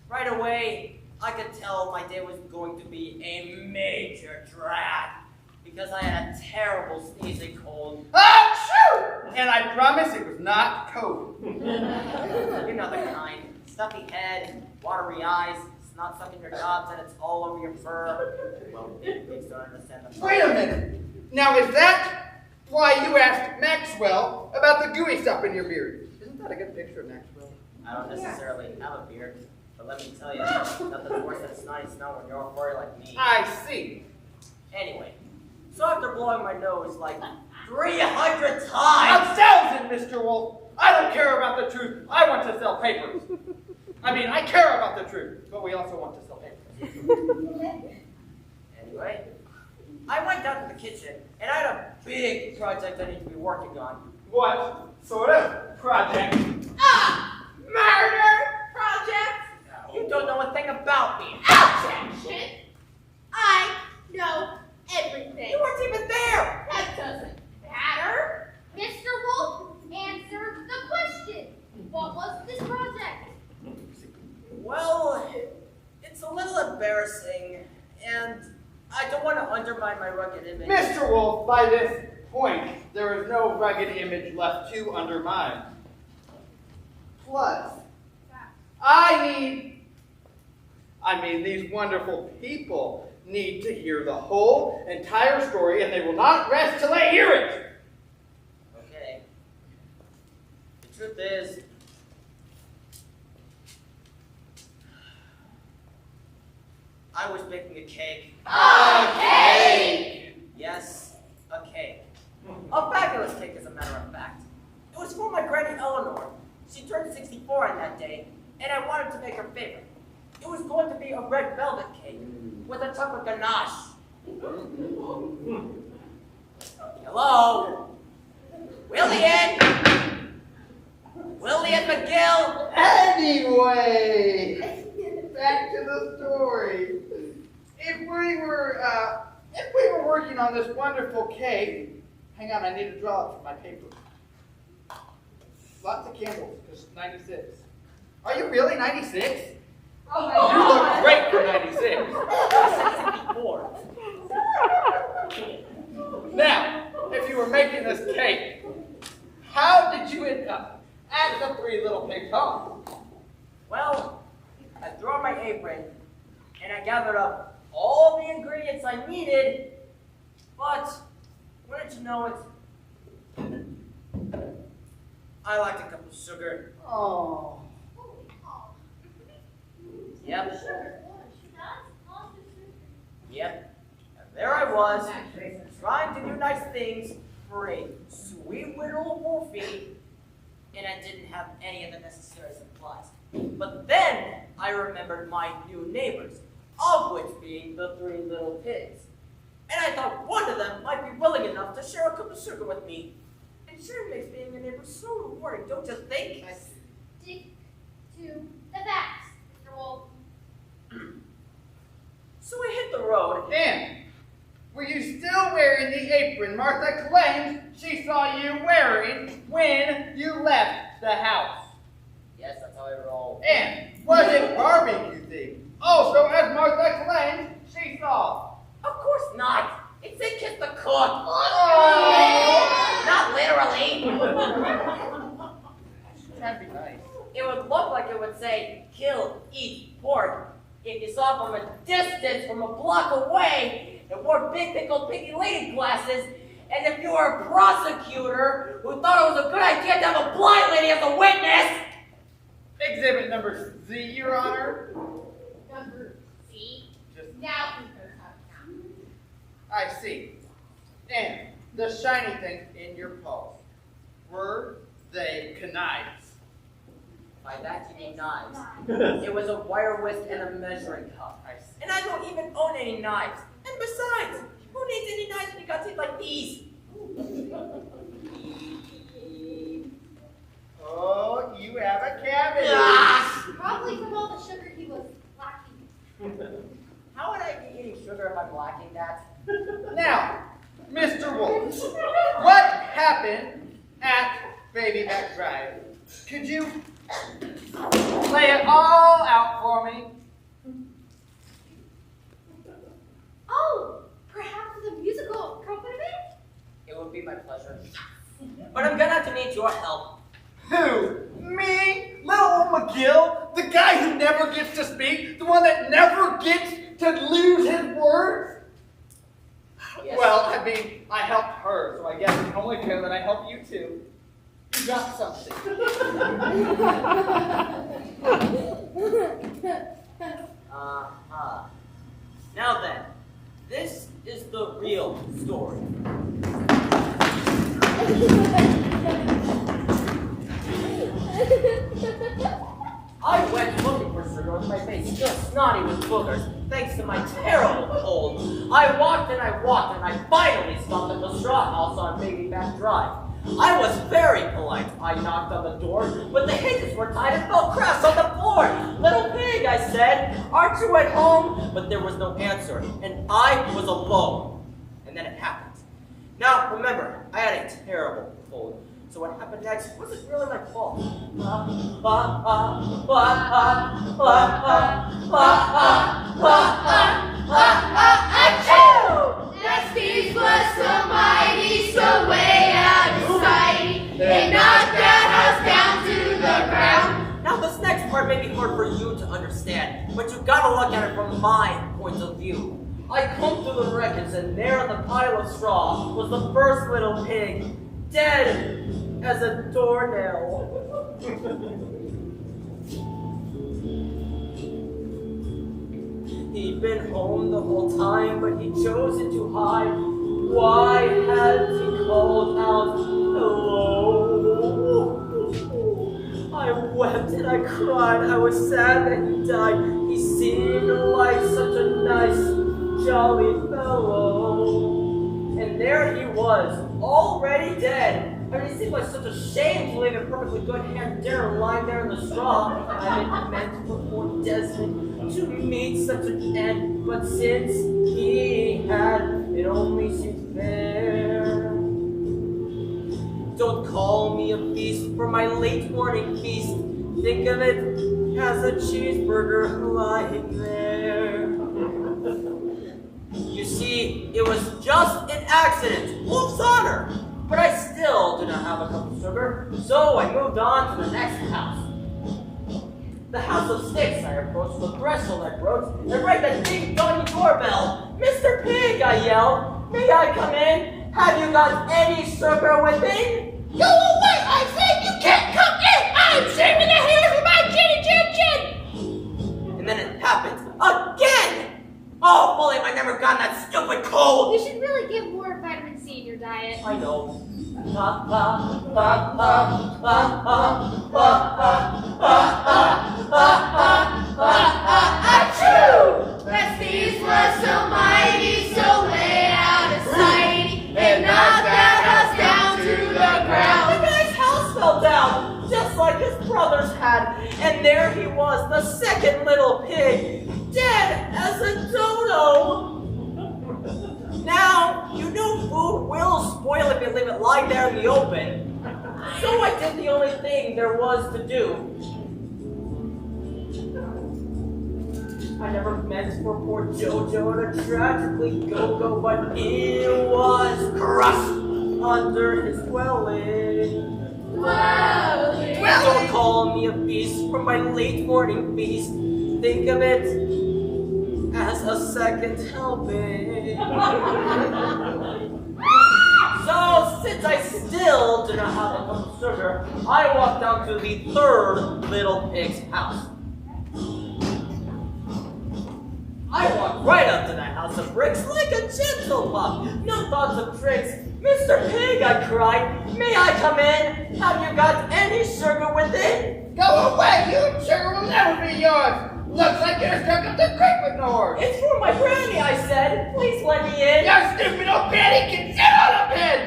right away I could tell my day was going to be a major drag because I had a terrible sneezing cold. Achoo! And I promise it was not COVID. You know the kind. Stuffy head, watery eyes, snot stuck in your jobs, and it's all over your fur. Well, pigs don't understand the Wait a minute. Now, is that why you asked Maxwell about the gooey stuff in your beard? Isn't that a good picture of Maxwell? I don't necessarily have a beard, but let me tell you, nothing's worse than snotty snow when you're furry like me. I see. Anyway, so after blowing my nose like 300 A times, 1,000, Mr. Wolf. I don't care about the truth. I want to sell papers. I mean, I care about the truth, but we also want to sell papers. anyway, I went down to the kitchen, and I had a big project I need to be working on. What sort of project? Murder project. You don't know a thing about me. Objection. I know everything. You weren't even there. That doesn't matter. Mr. Wolf, answer the question. What was this project? Well, it's a little embarrassing, and I don't want to undermine my rugged image. Mr. Wolf, by this point, there is no rugged image left to undermine. Plus, these wonderful people need to hear the whole entire story, and they will not rest till they hear it. Okay. The truth is, I was baking a cake. Okay. Yes, a cake. A fabulous cake, as a matter of fact. It was for my granny Eleanor. She turned 64 on that day, and I wanted to make her favorite. It was going to be a red velvet cake with a chocolate ganache. Hello? William? William McGill? Anyway, back to the story. If we were working on this wonderful cake, hang on, I need to draw it from my paper. Lots of candles, because 96. Are you really 96? Oh my You God. look great for 96. 64. Now, if you were making this cake, how did you end up at the Three Little Pigs home? Well, I threw on my apron, and I gathered up all the ingredients I needed, but wouldn't you know it, I liked a cup of sugar. Oh. Yep. Yep. And there I was, trying to do nice things for a sweet little wolfie, and I didn't have any of the necessary supplies. But then I remembered my new neighbors, of which being the Three Little Pigs. And I thought one of them might be willing enough to share a cup of sugar with me. And sure makes being a neighbor so rewarding, don't you think? Stick to the facts, Mr. Wolf. apron Martha claims she saw you wearing when you left the house? Yes, that's how I roll. And was it barbecue themed? Also, as Martha claims she saw. Of course not. It said kiss the cook. Oh. Not literally. Trying to be nice. It would look like it would say, kill, eat, pork. If you saw from a distance, from a block away, it wore big pickled piggy lady glasses. And if you were a prosecutor who thought it was a good idea to have a blind lady as a witness. Exhibit number Z, Your Honor. Number C. Just, Now he knows how to count. I see. And the shiny things in your pulse, were they knives? By that you mean knives. It was a wire whisk and a measuring cup. I see. And I don't even own any knives. And besides, who needs any knives when you got teeth like these? Oh, you have a cavity. Probably from all the sugar he was lacking. How would I be eating sugar if I'm lacking that? Now, Mr. Wolf, what happened at Baby Back Drive? Could you lay it all out for me? Oh, perhaps the musical accompaniment? It would be my pleasure. But I'm gonna have to need your help. Who? Me? Little old McGill? The guy who never gets to speak? The one that never gets to lose his words? Yes. Well, I mean, I helped her, so I guess it's only fair that I help you too. You got something. Uh-huh. Now then, this is the real story. I went looking for sugar with my face still snotty with boogers, thanks to my terrible cold. I walked and I finally stopped at the straw house on Baby Back Drive. I was very polite. I knocked on the door, but the hinges were tied and fell crash on the floor. Little pig, I said, aren't you at home? But there was no answer, and I was alone. And then it happened. Now, remember, I had a terrible cold. So what happened next wasn't really my fault. Achoo! These was so mighty, so way out of sight. They knocked that house down to the ground. Now this next part may be hard for you to understand, but you've got to look at it from my point of view. I combed through the wreckage, and there on the pile of straw was the first little pig, dead as a doornail. He'd been home the whole time, but he'd chosen to hide. Why had he called out, hello? I wept and I cried. I was sad that he died. He seemed like such a nice, jolly fellow. And there he was, already dead. I mean, it seemed like such a shame to leave a perfectly good ham dinner lying there in the straw. I had meant for poor Desmond to meet such an end, but since he had, it only seemed fair. Don't call me a beast for my late morning feast. Think of it as a cheeseburger lying there. You see, it was just an accident, Wolf's honor. But I still do not have a cup of sugar, so I moved on to the next house. The house of sticks. I approached the threshold, I wrote, and rang the ding dong doorbell. Mr. Pig, I yelled, may I come in? Have you got any sugar within? Go away! I said you can't come in! I'm shaving the hairs with my chinny chin chin! And then it happened again! Oh, William, I never got that stupid cold! You should really get more vitamin C in your diet. I know. Achoo! These was so mighty, so way out of sight. They knocked that house down to the ground. The guy's house fell down, just like his brothers had. And there he was, the second little pig, dead as a dodo. Now, you know food will spoil if you leave it lying there in the open. So I did the only thing there was to do. I never meant for poor Jojo to tragically go, but it was crushed under his dwelling. Don't call me a beast for my late morning feast. Think of it as a second helping. So, since I still do not have a cup of sugar, I walked down to the third little pig's house. I walked right up to that house of bricks like a gentle pup. No thoughts of tricks. Mr. Pig, I cried, may I come in? Have you got any sugar within? Go away, you sugar will never be yours. Looks like you're stuck up the creek with Nord. It's for my granny, I said. Please let me in. Your stupid old granny can sit on a pin.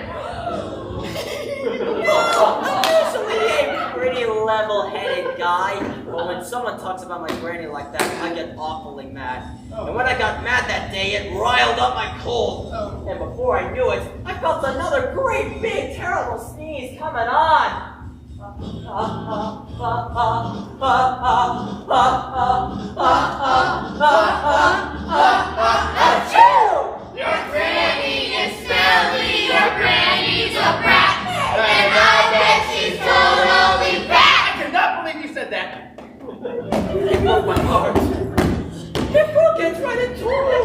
I'm usually a pretty level-headed guy, but when someone talks about my granny like that, I get awfully mad. And when I got mad that day, it riled up my cold. And before I knew it, I felt another great, big, terrible sneeze coming on. Your granny is smelly, your granny's a brat, and I bet she's totally fat. I cannot believe you said that. It broke my heart. It broke it right into my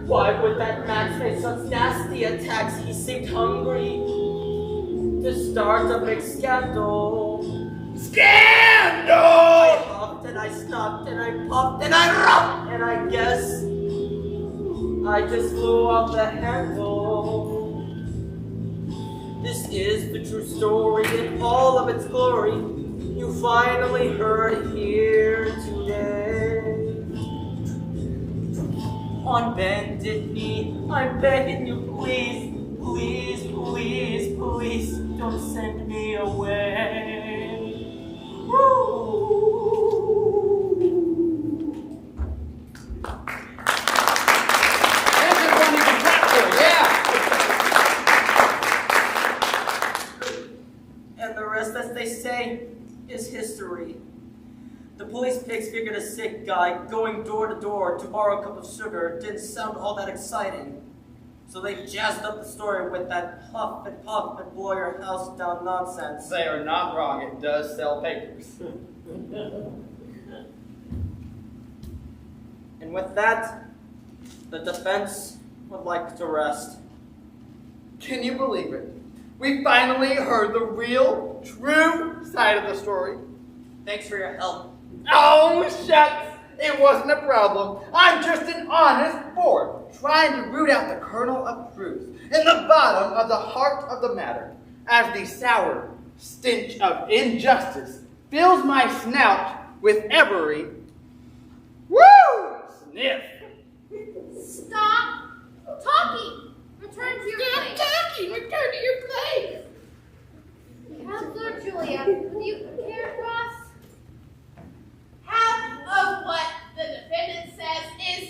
Why would that Max make such nasty attacks? He seemed hungry to start a big scandal. Scandal! I huffed and I stopped and I puffed and I rubbed and I guess I just flew off the handle. This is the true story in all of its glory. You finally heard it here today. On bended knee, I'm begging you, please, please, please, please, don't send me away. Woo! And the rest, as they say, is history. The police pigs figured a sick guy going door to door to borrow a cup of sugar didn't sound all that exciting. So they jazzed up the story with that huff and puff and blow your house down nonsense. They are not wrong, it does sell papers. And with that, the defense would like to rest. Can you believe it? We finally heard the real, true side of the story. Thanks for your help. Oh, shucks! It wasn't a problem. I'm just an honest boy trying to root out the kernel of truth in the bottom of the heart of the matter, as the sour stench of injustice fills my snout with every sniff. Stop talking. Return to your place. Talking, return to your place. Counselor Julia, would you care for us? Half of what the defendant says is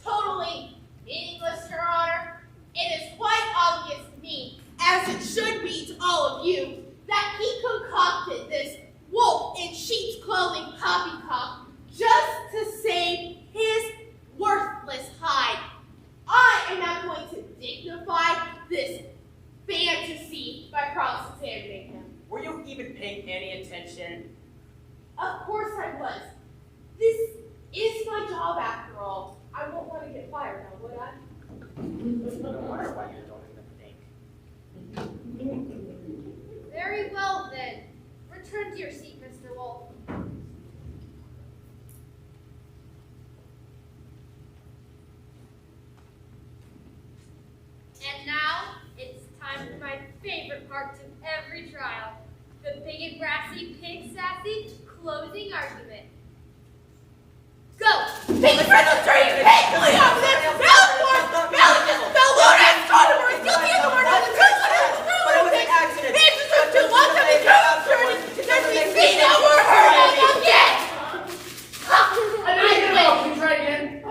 totally meaningless, Your Honor. It is quite obvious to me, as it should be to all of you, that he concocted this wolf in sheep's clothing poppycock just to save his worthless hide. I am now going to dignify this fantasy by cross-examining him. Were you even paying any attention? Of course I was. This is my job after all. I won't want to get fired now, would I? No wonder why you don't even think. Very well then. Return to your seat, Mr. Wolf. And now it's time for my favorite part of every trial. The big and brassy, pig sassy closing argument. Go! Pig Fred's tree! Pig! Confidence! Malform! Malicious! Malluted! Astronomer! Guilty of the murder of the truth! But it was an accident. It's the truth too long to be true! It's never be seen or heard of again! I didn't get it all. Can you try again?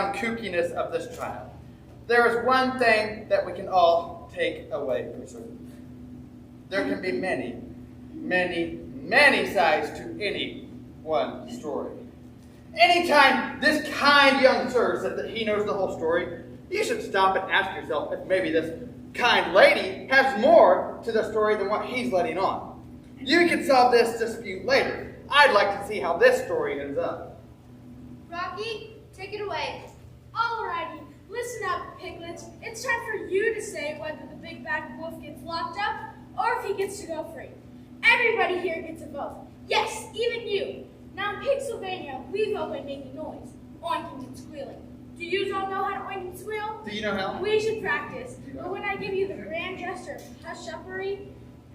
all-around kookiness of this child, there is one thing that we can all take away for certain. There can be many, many, many sides to any one story. Anytime this kind young sir says that he knows the whole story, you should stop and ask yourself if maybe this kind lady has more to the story than what he's letting on. You can solve this dispute later. I'd like to see how this story ends up. Rocky, take it away. Alrighty, listen up, piglets. It's time for you to say whether the big bad wolf gets locked up or if he gets to go free. Everybody here gets a vote. Yes, even you. Now in Pennsylvania, we vote by making noise, oinking and squealing. Do you all know how to oink and squeal? Do you know how? We should practice. But when I give you the grand gesture of hush-uppery,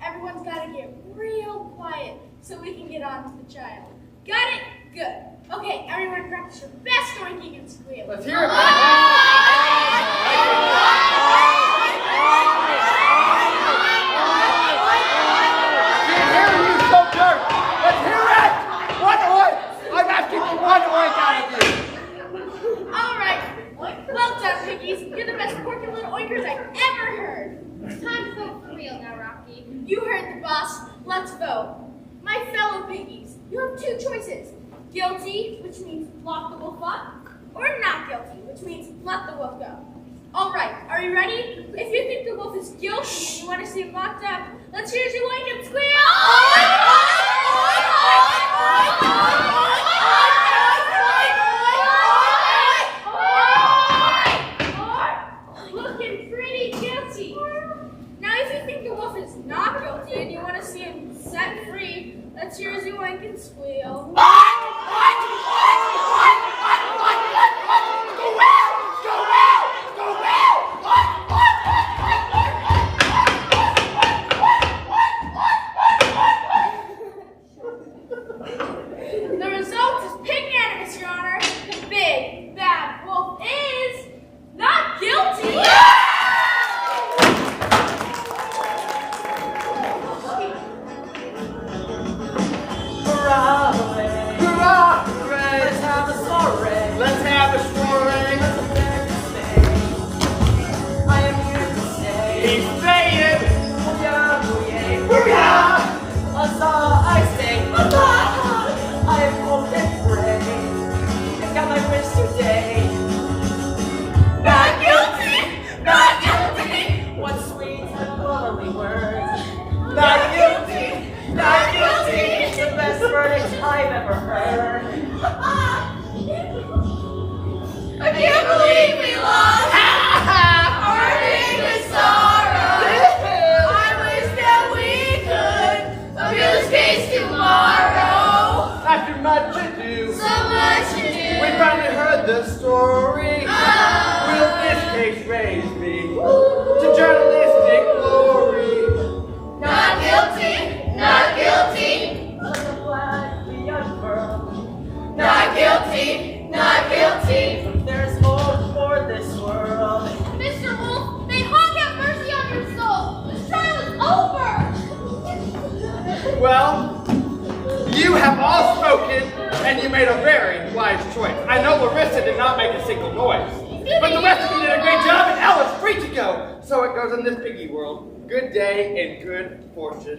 everyone's got to get real quiet so we can get on to the child. Got it? Good. Okay, everyone practice your best oinking and squealing. Let's hear it. Can't hear you, so jerk. Let's hear it. One oink. I'm asking for one oink out of you. All right. Well done, piggies. You're the best quirky little oinkers I've ever heard. It's time to vote for real now, Rocky. You heard the boss. Let's vote. My fellow piggies, you have two choices. Guilty, which means lock the wolf up, or not guilty, which means let the wolf go. All right, are you ready? If you think the wolf is guilty and you want to see him locked up, let's hear you oink and squeal. Looking pretty guilty. Now, if you think the wolf is not guilty and you want to see him set free, let's hear you oink and squeal. The result is pig-unanimous, Your Honor. The big bad wolf is not guilty. Hurrah! Hurrah! Hooray! Let's have a soiree. Let's have a soiree. I am here to say, He's saying, hooyah, hooyah, hurrah! huzzah, I say, huzzah! I have hoped and prayed, and got my wish today. Not guilty! Not guilty! What sweet and lovely words. Not guilty! Not guilty! The best verdict I've ever heard. I can't believe we lost. Our biggest sorrow. I wish that we could appeal this case tomorrow. After much ado, So much to do. we finally heard the story. Will this case raise me to journalistic glory? Not guilty. Not guilty. Like a black young girl. Not guilty. Not guilty. There's hope for this world. Mr. Wolf, may God have mercy on your soul. This trial is over. Well, you have all spoken, and you made a very wise choice. I know Larissa did not make a single noise, but the rest of you did a great job, and Ella's free to go. So it goes in this piggy world. Good day and good fortune.